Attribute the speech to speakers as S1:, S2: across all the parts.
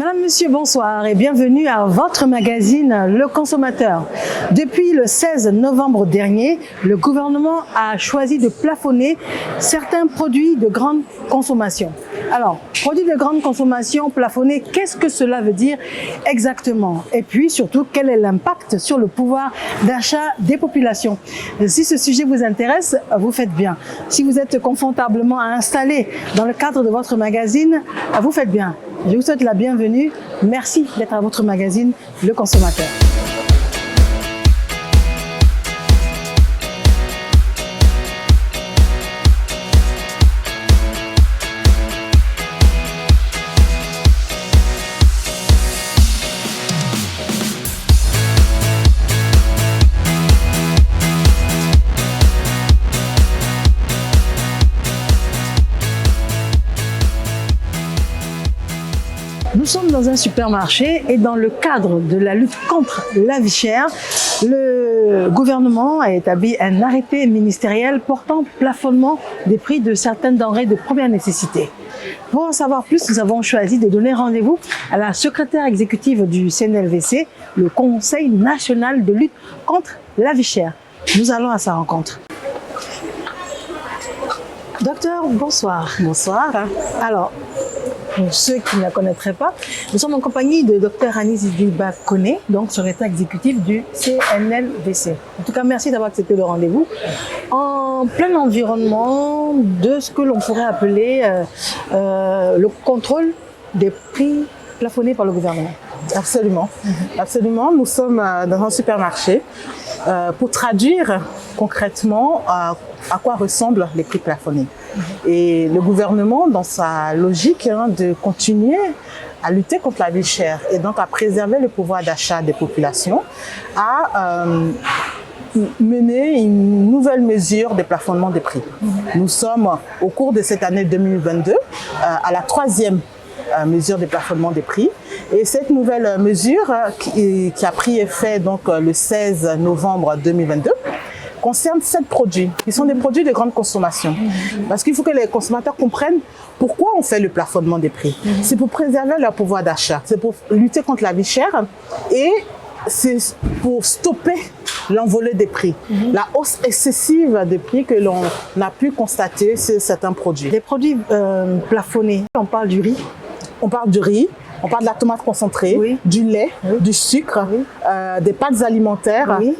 S1: Madame, Monsieur, bonsoir et bienvenue à votre magazine Le Consommateur. Depuis le 16 novembre dernier, le gouvernement a choisi de plafonner certains produits de grande consommation. Alors, produits de grande consommation plafonnés, qu'est-ce que cela veut dire exactement? Et puis surtout, quel est l'impact sur le pouvoir d'achat des populations? Si ce sujet vous intéresse, vous faites bien. Si vous êtes confortablement installé dans le cadre de votre magazine, vous faites bien. Je vous souhaite la bienvenue. Merci d'être à votre magazine Le Consommateur. Nous sommes dans un supermarché et dans le cadre de la lutte contre la vie chère, le gouvernement a établi un arrêté ministériel portant plafonnement des prix de certaines denrées de première nécessité. Pour en savoir plus, nous avons choisi de donner rendez-vous à la secrétaire exécutive du CNLVC, le Conseil national de lutte contre la vie chère. Nous allons à sa rencontre. Docteur, bonsoir.
S2: Bonsoir.
S1: Alors, pour ceux qui ne la connaîtraient pas, nous sommes en compagnie de Dr Anis Idiba Kone, donc secrétaire exécutif du CNLVC. En tout cas, merci d'avoir accepté le rendez-vous. En plein environnement de ce que l'on pourrait appeler le contrôle des prix plafonnés par le gouvernement.
S2: Absolument. Absolument. Nous sommes dans un supermarché pour traduire concrètement à quoi ressemblent les prix plafonnés. Et le gouvernement, dans sa logique de continuer à lutter contre la vie chère et donc à préserver le pouvoir d'achat des populations, a mené une nouvelle mesure de plafonnement des prix. Nous sommes au cours de cette année 2022 à la troisième mesure de plafonnement des prix. Et cette nouvelle mesure qui a pris effet donc le 16 novembre 2022 concerne 7 produits qui sont des produits de grande consommation. Parce qu'il faut que les consommateurs comprennent pourquoi on fait le plafonnement des prix. C'est pour préserver leur pouvoir d'achat, c'est pour lutter contre la vie chère et c'est pour stopper l'envolée des prix, la hausse excessive des prix que l'on a pu constater sur certains produits.
S1: Les produits plafonnés, on parle du riz.
S2: On parle du riz, on parle de la tomate concentrée,
S1: oui,
S2: du lait,
S1: oui,
S2: du sucre, oui, des pâtes alimentaires, oui,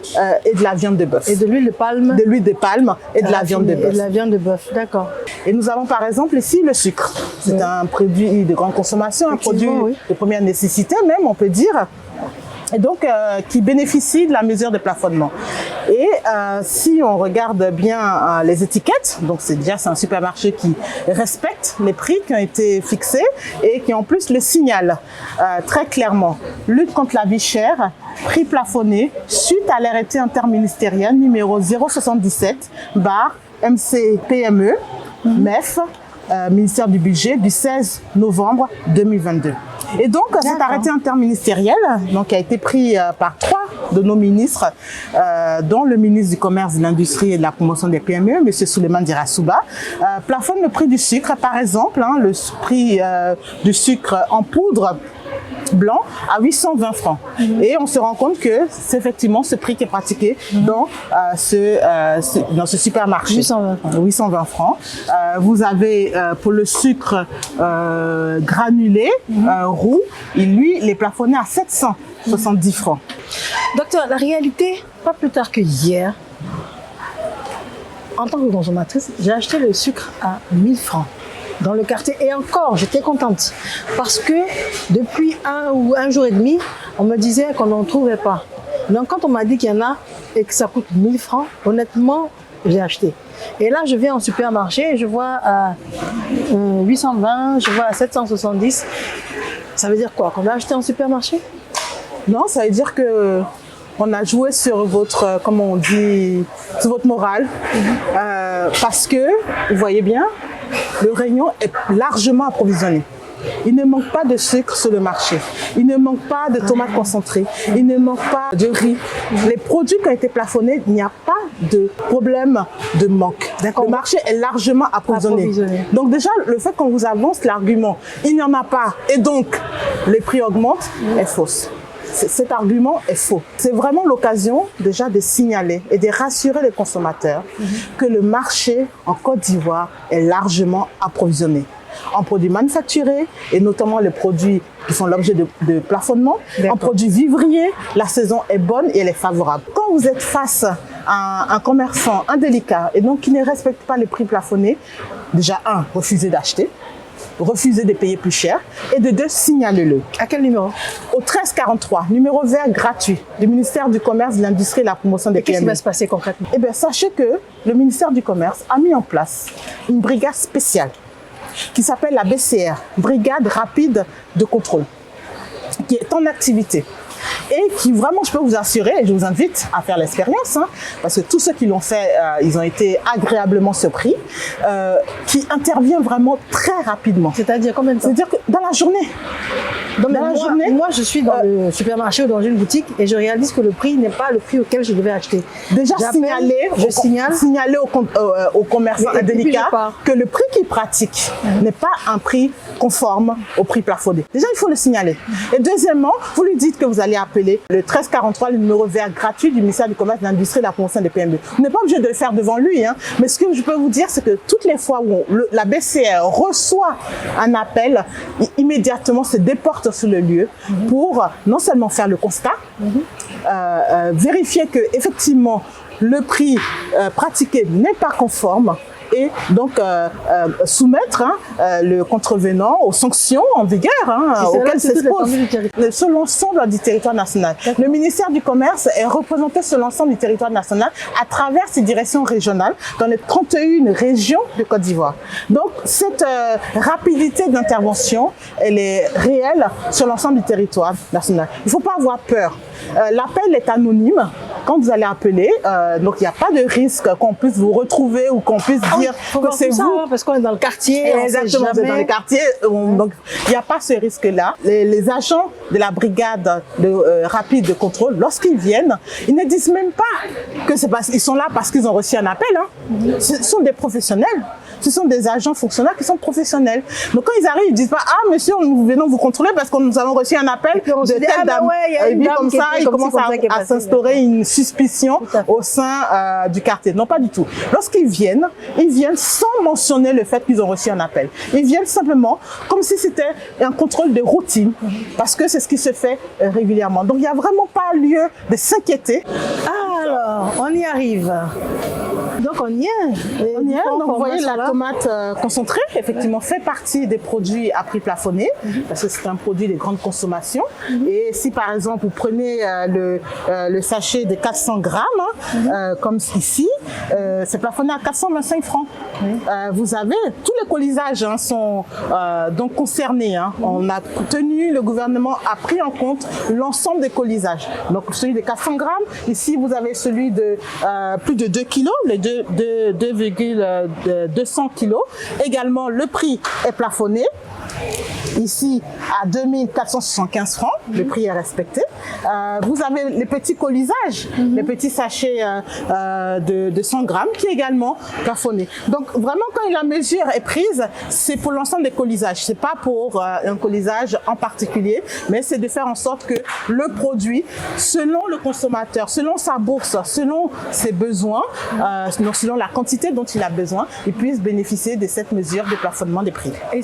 S2: et de la viande de bœuf.
S1: Et de l'huile de palme.
S2: De l'huile de palme et de la viande de bœuf.
S1: Et de la viande de bœuf, d'accord.
S2: Et nous avons par exemple ici le sucre. C'est un produit de grande consommation, un produit de première nécessité même, on peut dire. Et donc qui bénéficie de la mesure de plafonnement. Et si on regarde bien les étiquettes, donc c'est un supermarché qui respecte les prix qui ont été fixés et qui en plus le signale très clairement. Lutte contre la vie chère, prix plafonné, suite à l'arrêté interministériel numéro 077/MCPME, MEF, ministère du Budget, du 16 novembre 2022. Et donc, cet arrêté interministériel qui a été pris par 3 de nos ministres, dont le ministre du Commerce, de l'Industrie et de la Promotion des PME, M. Souleymane Dirasouba, plafonne le prix du sucre. Par exemple, le prix du sucre en poudre blanc à 820 francs. Et on se rend compte que c'est effectivement ce prix qui est pratiqué dans ce supermarché. 820 francs. Vous avez pour le sucre granulé roux, lui, il est plafonné à 770 francs.
S1: Docteur, la réalité, pas plus tard que hier, en tant que consommatrice, j'ai acheté le sucre à 1000 francs. Dans le quartier. Et encore, j'étais contente parce que depuis un jour et demi, on me disait qu'on n'en trouvait pas. Donc quand on m'a dit qu'il y en a et que ça coûte 1000 francs, honnêtement, j'ai acheté. Et là, je viens en supermarché et je vois à 820, je vois à 770. Ça veut dire quoi? Qu'on a acheté en supermarché?
S2: Non, ça veut dire que on a joué sur votre, comment on dit, sur votre morale. Parce que, vous voyez bien, le rayon est largement approvisionné. Il ne manque pas de sucre sur le marché. Il ne manque pas de tomates concentrées. Il ne manque pas de riz. Les produits qui ont été plafonnés, il n'y a pas de problème de manque. Le marché est largement approvisionné. Donc déjà, le fait qu'on vous avance l'argument, il n'y en a pas et donc les prix augmentent, est fausse. Cet argument est faux. C'est vraiment l'occasion déjà de signaler et de rassurer les consommateurs que le marché en Côte d'Ivoire est largement approvisionné en produits manufacturés et notamment les produits qui font l'objet de plafonnement, en produits vivriers. La saison est bonne et elle est favorable. Quand vous êtes face à un commerçant indélicat et donc qui ne respecte pas les prix plafonnés, déjà refusez d'acheter. Refusez de payer plus cher et de deux, signalez-le.
S1: À quel numéro?
S2: Au 1343, numéro vert gratuit du ministère du Commerce, de l'Industrie et de la Promotion des PME.
S1: Qu'est-ce qui va se passer concrètement?
S2: Eh bien, sachez que le ministère du Commerce a mis en place une brigade spéciale qui s'appelle la BCR, Brigade Rapide de Contrôle, qui est en activité. Et qui vraiment, je peux vous assurer, et je vous invite à faire l'expérience, parce que tous ceux qui l'ont fait, ils ont été agréablement surpris, qui intervient vraiment très rapidement.
S1: C'est-à-dire combien de temps?
S2: C'est-à-dire que dans la journée.
S1: Moi, je suis dans le supermarché ou dans une boutique et je réalise que le prix n'est pas le prix auquel je devais acheter.
S2: Déjà, signaler aux commerçants indélicats que le prix qu'ils pratiquent n'est pas un prix conforme au prix plafonné. Déjà, il faut le signaler. Et deuxièmement, vous lui dites que vous allez appeler le 1343, le numéro vert gratuit du ministère du Commerce, de l'Industrie et de la Promotion des PME. Vous n'êtes pas obligé de le faire devant lui, mais ce que je peux vous dire, c'est que toutes les fois où la BCR reçoit un appel, immédiatement se déporte sur le lieu pour non seulement faire le constat, vérifier que effectivement le prix pratiqué n'est pas conforme et donc soumettre le contrevenant aux sanctions en vigueur auxquelles s'expose sur l'ensemble du territoire national. Le ministère du Commerce est représenté sur l'ensemble du territoire national à travers ses directions régionales dans les 31 régions de Côte d'Ivoire. Donc cette rapidité d'intervention, elle est réelle sur l'ensemble du territoire national. Il ne faut pas avoir peur. L'appel est anonyme quand vous allez appeler, donc il n'y a pas de risque qu'on puisse vous retrouver ou qu'on puisse dire que c'est vous.
S1: Parce qu'on est dans le quartier.
S2: Exactement, vous êtes dans les quartiers, donc il n'y a pas ce risque-là. Les agents de la brigade rapide de contrôle, lorsqu'ils viennent, ils ne disent même pas que c'est parce qu'ils sont là parce qu'ils ont reçu un appel. Ce sont des professionnels. Ce sont des agents fonctionnaires qui sont professionnels. Donc quand ils arrivent, ils disent pas « Ah monsieur, nous venons vous contrôler parce que nous avons reçu un appel de telle dame. » Et puis comme ça, il commence à s'instaurer une suspicion au sein du quartier. Non, pas du tout. Lorsqu'ils viennent sans mentionner le fait qu'ils ont reçu un appel. Ils viennent simplement comme si c'était un contrôle de routine parce que c'est ce qui se fait régulièrement. Donc il n'y a vraiment pas lieu de s'inquiéter.
S1: Alors, on y arrive. Donc on y est.
S2: Donc vous voyez la tomate concentrée, effectivement, fait partie des produits à prix plafonné, parce que c'est un produit de grande consommation. Et si par exemple vous prenez le sachet de 400 grammes, comme ici, c'est plafonné à 425 francs. Vous avez, tous les colisages sont donc concernés. On a tenu, le gouvernement a pris en compte l'ensemble des colisages. Donc celui de 400 grammes, ici vous avez celui de plus de 2 kilos, les 2,200 kilos. Également, le prix est plafonné. Ici, à 2475 francs, le prix est respecté. Vous avez les petits colisages, les petits sachets de 100 grammes qui est également plafonné. Donc, vraiment, quand la mesure est prise, c'est pour l'ensemble des colisages. C'est pas pour un colisage en particulier, mais c'est de faire en sorte que le produit, selon le consommateur, selon sa bourse, selon ses besoins, selon la quantité dont il a besoin, il puisse bénéficier de cette mesure de plafonnement des prix.
S1: Et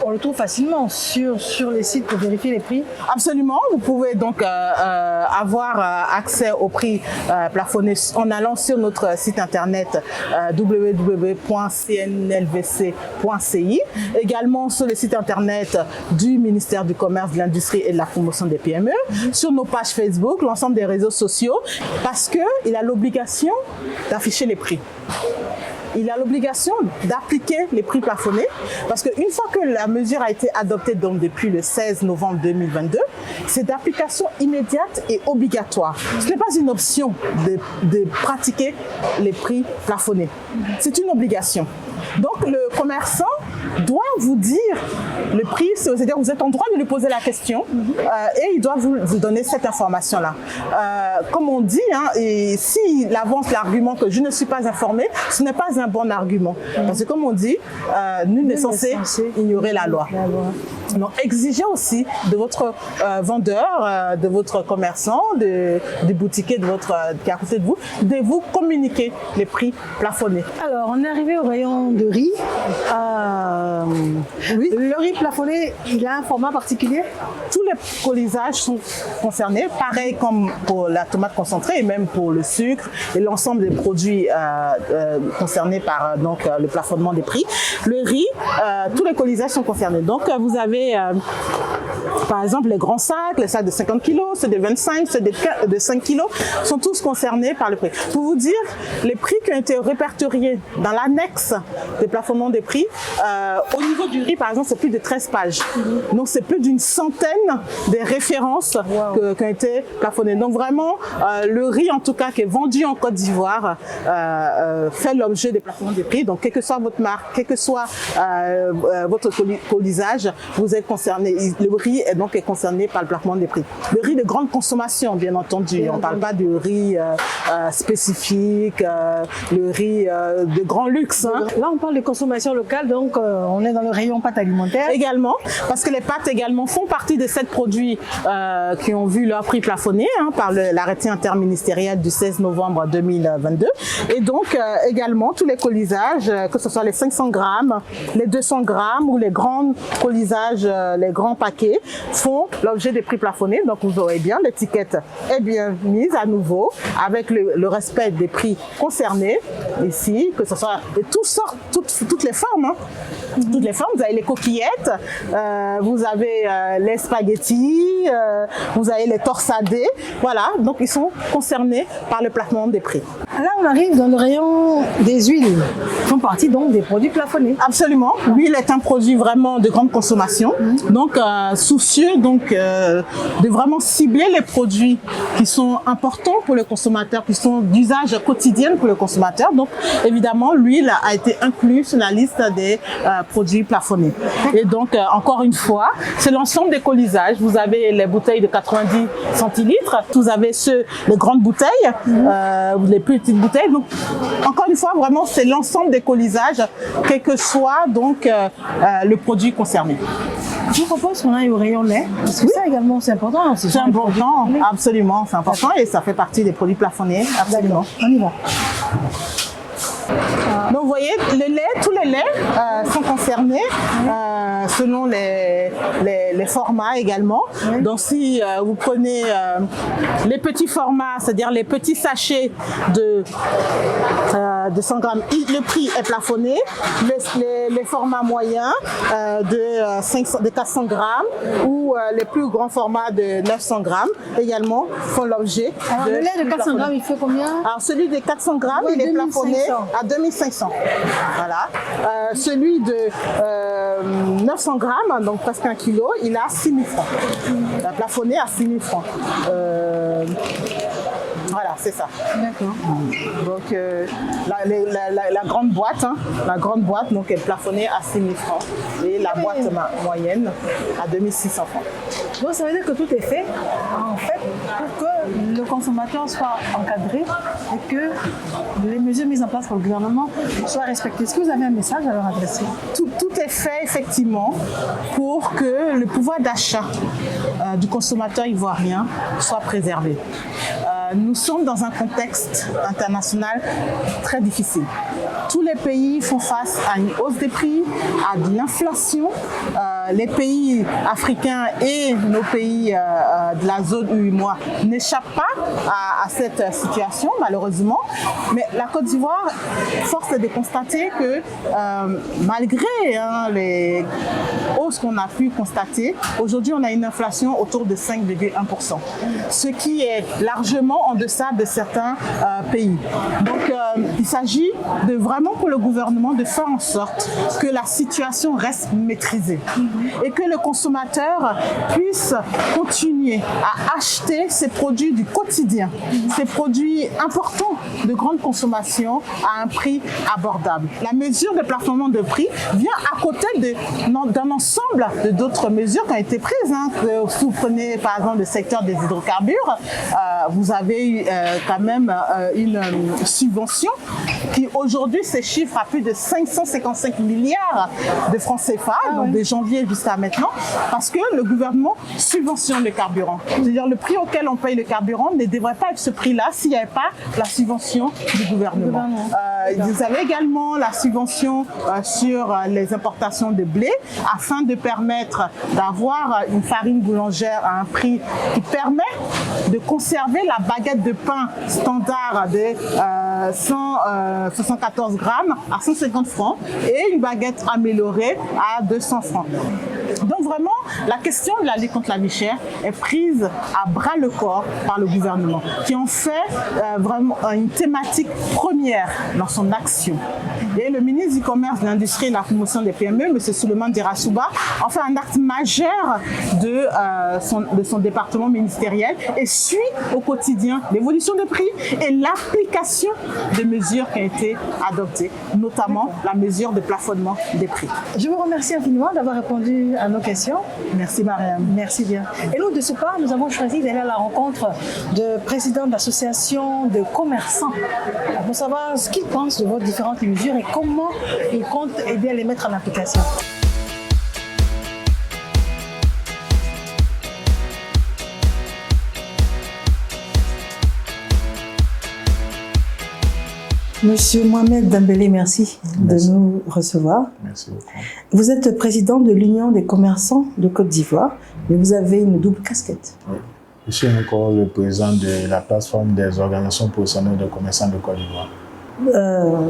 S1: on le trouve facilement sur les sites pour vérifier les prix?
S2: Absolument. Vous pouvez donc avoir accès aux prix plafonnés en allant sur notre site internet www.cnlvc.ci. Également sur le site internet du ministère du Commerce, de l'Industrie et de la Promotion des PME. Sur nos pages Facebook, l'ensemble des réseaux sociaux, parce qu'il a l'obligation d'afficher les prix. Il a l'obligation d'appliquer les prix plafonnés parce qu'une fois que la mesure a été adoptée donc depuis le 16 novembre 2022, c'est d'application immédiate et obligatoire. Ce n'est pas une option de pratiquer les prix plafonnés. C'est une obligation. Donc le commerçant doit vous dire le prix, c'est-à-dire vous êtes en droit de lui poser la question et il doit vous donner cette information-là. Comme on dit, hein, et s'il avance l'argument que je ne suis pas informé, ce n'est pas un bon argument. Parce que comme on dit, nul n'est censé ignorer la loi. Donc exigez aussi de votre vendeur, de votre commerçant, du boutiquier qui est à côté de vous communiquer les prix plafonnés.
S1: Alors, on est arrivé au rayon de riz.
S2: Oui.
S1: Le riz plafonné, il a un format particulier?
S2: Tous les colisages sont concernés, pareil comme pour la tomate concentrée et même pour le sucre et l'ensemble des produits concernés par le plafonnement des prix. Le riz, tous les colisages sont concernés. Donc, vous avez par exemple les grands sacs, les sacs de 50 kg, ceux de 25, ceux de 5 kg, sont tous concernés par le prix. Pour vous dire, les prix qui ont été répertoriés dans l'annexe des plafonnements des prix, au niveau du riz, par exemple, c'est plus de 13 pages. Donc, c'est plus d'une centaine des références qui ont été plafonnées. Donc, vraiment, le riz, en tout cas, qui est vendu en Côte d'Ivoire, fait l'objet des plafonnements des prix. Donc, quelle que soit votre marque, quel que soit votre colisage, vous êtes concerné. Le riz est concerné par le plafonnement des prix. Le riz de grande consommation, bien entendu. On ne parle pas de riz spécifique, le riz de grand luxe. Hein.
S1: Là, on parle de consommation locale, donc on est dans le rayon pâtes alimentaires.
S2: Également, parce que les pâtes également font partie de ces produits qui ont vu leur prix plafonné par l'arrêté interministériel du 16 novembre 2022. Et donc, également, tous les colisages, que ce soit les 500 grammes, les 200 grammes ou les grands colisages, les grands paquets, font l'objet des prix plafonnés. Donc, vous aurez bien, l'étiquette est bien mise à nouveau avec le respect des prix concernés ici, que ce soit de toutes les formes. Hein. Toutes les formes, vous avez les coquillettes, vous avez les spaghettis, vous avez les torsadés, voilà, donc ils sont concernés par le plafonnement des prix.
S1: Là, on arrive dans le rayon des huiles, qui font partie donc des produits plafonnés.
S2: Absolument, l'huile est un produit vraiment de grande consommation, donc soucieux de vraiment cibler les produits qui sont importants pour le consommateur, qui sont d'usage quotidien pour le consommateur. Donc évidemment, l'huile a été incluse sur la liste des produits plafonnés. Et donc, encore une fois, c'est l'ensemble des colisages. Vous avez les bouteilles de 90 centilitres, vous avez les grandes bouteilles, les plus petites bouteilles. Donc, encore une fois, vraiment, c'est l'ensemble des colisages, quel que soit donc le produit concerné.
S1: Je vous propose qu'on aille au rayon lait, parce que ça également c'est important.
S2: C'est important, absolument, c'est important et ça fait partie des produits plafonnés, absolument.
S1: On y va.
S2: Donc vous voyez, tous les laits sont concernés selon les formats également. Donc si vous prenez les petits formats, c'est-à-dire les petits sachets de 100 grammes, le prix est plafonné. Les formats moyens de 400 grammes ou les plus grands formats de 900 grammes également font l'objet.
S1: Alors le lait de 400 grammes, il fait combien?
S2: Alors celui de 400 grammes, il est plafonné à 2500. Voilà. Celui de 900 grammes, donc presque 1 kilo, il a 6 000 francs. Il a plafonné à 6 000 francs. Voilà, c'est ça.
S1: D'accord.
S2: Donc la grande boîte, donc est plafonnée à 6 000 francs et la boîte moyenne à 2600 francs.
S1: Donc ça veut dire que tout est fait en fait pour que le consommateur soit encadré et que les mesures mises en place par le gouvernement soient respectées. Est-ce que vous avez un message à leur adresser?
S2: Tout est fait effectivement pour que le pouvoir d'achat du consommateur ivoirien soit préservé. Nous sommes dans un contexte international très difficile. Tous les pays font face à une hausse des prix, à de l'inflation. Les pays africains et nos pays de la zone UEMOA n'échappent pas à cette situation, malheureusement. Mais la Côte d'Ivoire, force est de constater que malgré les hausses qu'on a pu constater, aujourd'hui on a une inflation autour de 5,1%, ce qui est largement en deçà de certains pays. Donc il s'agit de vraiment pour le gouvernement de faire en sorte que la situation reste maîtrisée et que le consommateur puisse continuer à acheter ces produits du quotidien, ces produits importants de grande consommation à un prix abordable. La mesure de plafonnement de prix vient à côté d'un ensemble d'autres mesures qui ont été prises. Si vous prenez par exemple le secteur des hydrocarbures, vous avez quand même une subvention qui aujourd'hui se chiffre à plus de 555 milliards de francs CFA, donc de janvier jusqu'à maintenant, parce que le gouvernement subventionne le carburant. C'est-à-dire le prix auquel on paye le carburant ne devrait pas être ce prix-là s'il n'y avait pas la subvention du gouvernement. Vous avez également la subvention sur les importations de blé afin de permettre d'avoir une farine boulangère à un prix qui permet de conserver la baguette de pain standard de 174 grammes à 150 francs et une baguette améliorée à 200 francs. Donc vraiment, la question de la lutte contre la vie chère est prise à bras le corps par le gouvernement, qui en fait vraiment une thématique première dans son action. Et le ministre du Commerce, de l'Industrie et de la Promotion des PME, M. Souleymane Dirassouba, en fait un acte majeur de son département ministériel et suit au quotidien l'évolution des prix et l'application des mesures qui ont été adoptées, notamment la mesure de plafonnement des prix.
S1: Je vous remercie infiniment d'avoir répondu à nos questions.
S2: Merci Mariam.
S1: Merci bien. Et nous, de ce pas, nous avons choisi d'aller à la rencontre de présidents d'associations de commerçants pour savoir ce qu'ils pensent de vos différentes mesures et comment ils comptent aider à les mettre en application. Monsieur Mohamed Dembélé, merci de nous recevoir.
S3: Merci beaucoup.
S1: Vous êtes président de l'Union des commerçants de Côte d'Ivoire, mais vous avez une double casquette.
S3: Oui. Je suis encore le président de la plateforme des organisations professionnelles de commerçants de Côte d'Ivoire.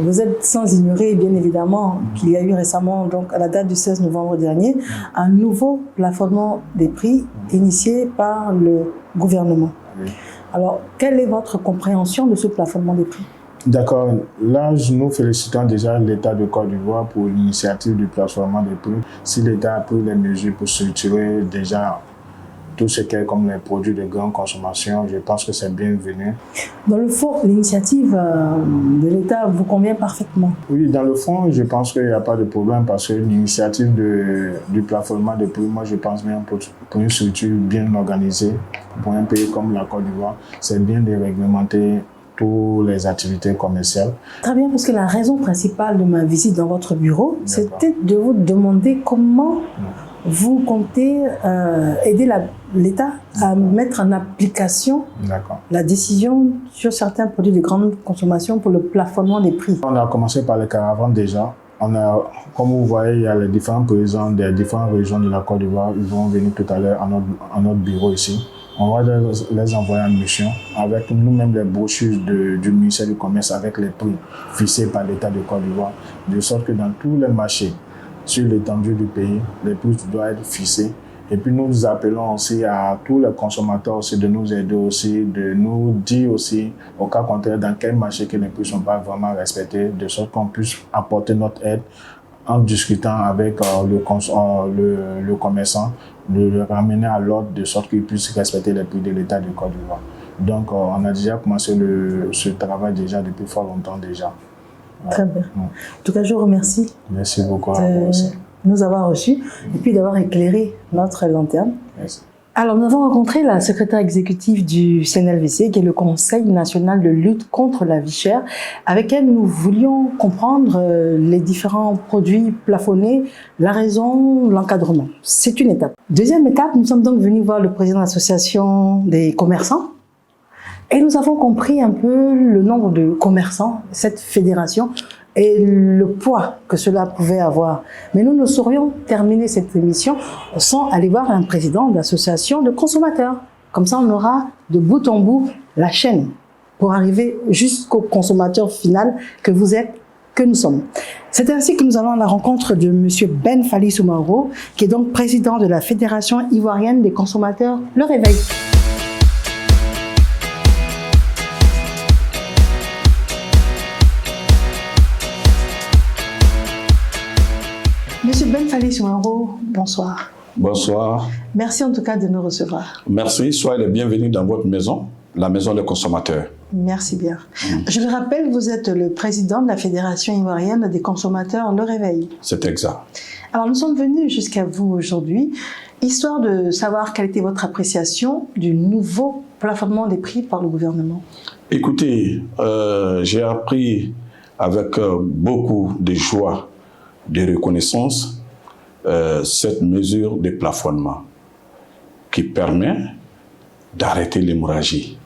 S1: Vous êtes sans ignorer, bien évidemment, qu'il y a eu récemment, donc à la date du 16 novembre dernier, un nouveau plafonnement des prix initié par le gouvernement.
S3: Oui.
S1: Alors, quelle est votre compréhension de ce plafonnement des prix ?
S3: D'accord. Là, nous félicitons déjà l'État de Côte d'Ivoire pour l'initiative du plafonnement des prix. Si l'État a pris les mesures pour structurer déjà tout ce qui est comme les produits de grande consommation, je pense que c'est bienvenu.
S1: Dans le fond, l'initiative de l'État vous convient parfaitement?
S3: Oui, dans le fond, je pense qu'il n'y a pas de problème parce que l'initiative du plafonnement des prix, moi je pense bien pour une structure bien organisée, pour un pays comme la Côte d'Ivoire, c'est bien de réglementer toutes les activités commerciales.
S1: Très bien, parce que la raison principale de ma visite dans votre bureau, c'était de vous demander comment vous comptez aider l'État à mettre en application la décision sur certains produits de grande consommation pour le plafonnement des prix.
S3: On a commencé par les caravanes déjà. Comme vous voyez, il y a les différents présidents des différentes régions de la Côte d'Ivoire. Ils vont venir tout à l'heure à notre bureau ici. On va les envoyer en mission avec nous-mêmes les brochures du ministère du Commerce avec les prix fixés par l'État de Côte d'Ivoire, de sorte que dans tous les marchés, sur l'étendue du pays, les prix doivent être fixés. Et puis nous appelons aussi à tous les consommateurs aussi de nous aider aussi, de nous dire aussi, au cas contraire, dans quel marché que les prix ne sont pas vraiment respectés, de sorte qu'on puisse apporter notre aide en discutant avec le commerçant, de le ramener à l'ordre de sorte qu'il puisse respecter les prix de l'État de Côte d'Ivoire. Donc on a déjà commencé ce travail déjà depuis fort longtemps déjà.
S1: Très bien. En tout cas, je vous remercie.
S3: Merci beaucoup à vous aussi.
S1: Nous avoir reçus et puis d'avoir éclairé notre lanterne.
S3: Merci.
S1: Alors, nous avons rencontré la secrétaire exécutive du CNLVC, qui est le Conseil national de lutte contre la vie chère, avec elle nous voulions comprendre les différents produits plafonnés, la raison, l'encadrement. C'est une étape. Deuxième étape, nous sommes donc venus voir le président de l'association des commerçants et nous avons compris un peu le nombre de commerçants, cette fédération, et le poids que cela pouvait avoir. Mais nous ne saurions terminer cette émission sans aller voir un président d'association de consommateurs. Comme ça, on aura de bout en bout la chaîne pour arriver jusqu'au consommateur final que vous êtes, que nous sommes. C'est ainsi que nous allons à la rencontre de Monsieur Ben Fally Soumaoro, qui est donc président de la Fédération ivoirienne des consommateurs Le Réveil. bonsoir.
S4: Bonsoir.
S1: Merci en tout cas de nous recevoir.
S4: Merci, soyez les bienvenus dans votre maison, la maison des consommateurs.
S1: Merci bien. Je le rappelle, vous êtes le président de la Fédération ivoirienne des consommateurs Le Réveil.
S4: C'est exact.
S1: Alors nous sommes venus jusqu'à vous aujourd'hui, histoire de savoir quelle était votre appréciation du nouveau plafonnement des prix par le gouvernement.
S4: Écoutez, j'ai appris avec beaucoup de joie, de reconnaissance, cette mesure de plafonnement qui permet d'arrêter l'hémorragie,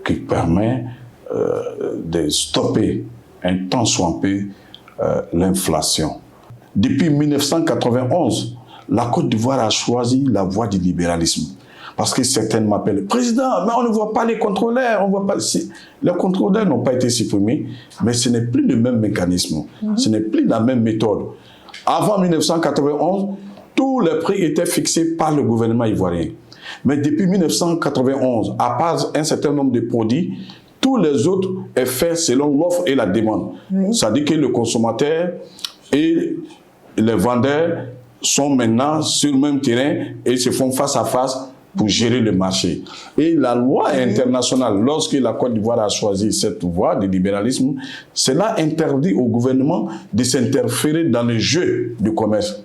S4: qui permet de stopper un tant soit peu l'inflation. Depuis 1991, la Côte d'Ivoire a choisi la voie du libéralisme. Parce que certains m'appellent « Président, mais on ne voit pas les contrôleurs, on voit pas... » Les contrôleurs n'ont pas été supprimés, mais ce n'est plus le même mécanisme, ce n'est plus la même méthode. Avant 1991, tous les prix étaient fixés par le gouvernement ivoirien. Mais depuis 1991, à part un certain nombre de produits, tous les autres sont faits selon l'offre et la demande. Oui. C'est-à-dire que le consommateur et les vendeurs sont maintenant sur le même terrain et se font face à face pour gérer le marché. Et la loi internationale, lorsque la Côte d'Ivoire a choisi cette voie de libéralisme, cela interdit au gouvernement de s'interférer dans le jeu du commerce.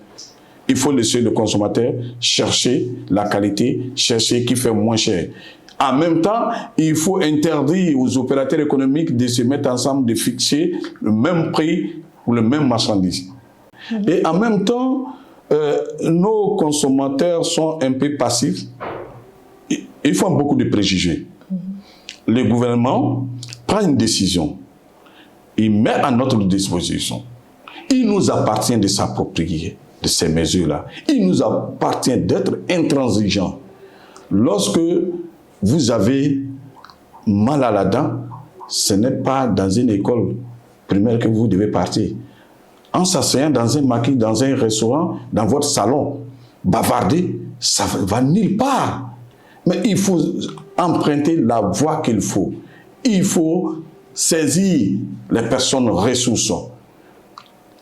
S4: Il faut laisser le consommateur chercher la qualité, chercher qui fait moins cher. En même temps, il faut interdire aux opérateurs économiques de se mettre ensemble, de fixer le même prix pour le même marchandise. Et en même temps, nos consommateurs sont un peu passifs. Ils font beaucoup de préjugés. Le gouvernement prend une décision. Il met à notre disposition. Il nous appartient de s'approprier de ces mesures-là. Il nous appartient d'être intransigeants. Lorsque vous avez mal à la dent, ce n'est pas dans une école primaire que vous devez partir. En s'asseyant dans un maquis, dans un restaurant, dans votre salon, bavarder, ça ne va nulle part. Mais il faut emprunter la voie qu'il faut. Il faut saisir les personnes ressources,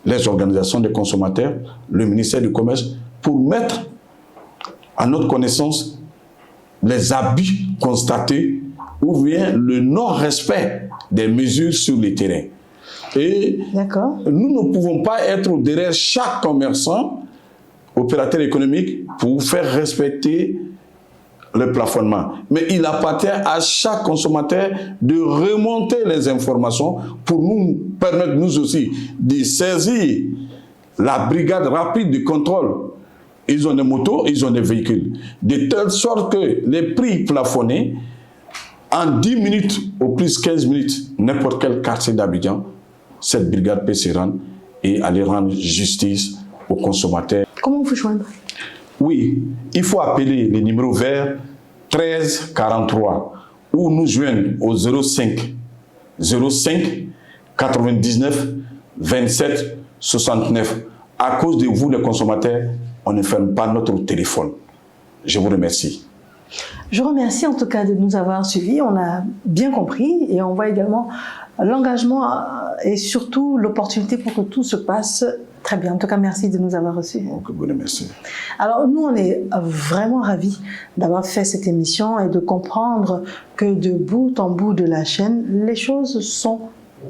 S4: les organisations de consommateurs, le ministère du Commerce, pour mettre à notre connaissance les abus constatés ou bien le non-respect des mesures sur le terrain. Et nous ne pouvons pas être derrière chaque commerçant, opérateur économique, pour faire respecter le plafonnement. Mais il appartient à chaque consommateur de remonter les informations pour nous permettre, nous aussi, de saisir la brigade rapide de contrôle. Ils ont des motos, ils ont des véhicules. De telle sorte que les prix plafonnés, en 10 minutes, au plus 15 minutes, n'importe quel quartier d'Abidjan, cette brigade peut se rendre et aller rendre justice aux consommateurs.
S1: Comment vous joindre?
S4: Oui, il faut appeler le numéro vert 1343 ou nous joindre au 05 99 27 69. À cause de vous, les consommateurs, on ne ferme pas notre téléphone. Je vous remercie.
S1: Je remercie en tout cas de nous avoir suivis. On a bien compris et on voit également l'engagement et surtout l'opportunité pour que tout se passe très bien. En tout cas, merci de nous avoir reçus.
S4: Merci.
S1: Alors, nous, on est vraiment ravis d'avoir fait cette émission et de comprendre que de bout en bout de la chaîne, les choses sont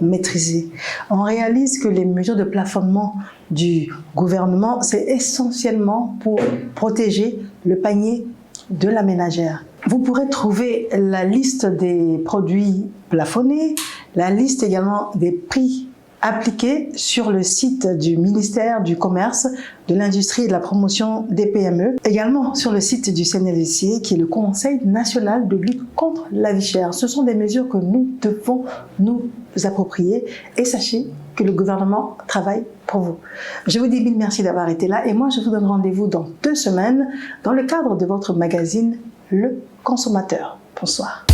S1: maîtrisées. On réalise que les mesures de plafonnement du gouvernement, c'est essentiellement pour protéger le panier de la ménagère. Vous pourrez trouver la liste des produits plafonnés, la liste également des prix appliqués sur le site du ministère du Commerce, de l'Industrie et de la Promotion des PME. Également sur le site du CNLC, qui est le Conseil national de lutte contre la vie chère. Ce sont des mesures que nous devons nous approprier et sachez que le gouvernement travaille pour vous. Je vous dis mille merci d'avoir été là et moi je vous donne rendez-vous dans 2 semaines dans le cadre de votre magazine Le Consommateur. Bonsoir.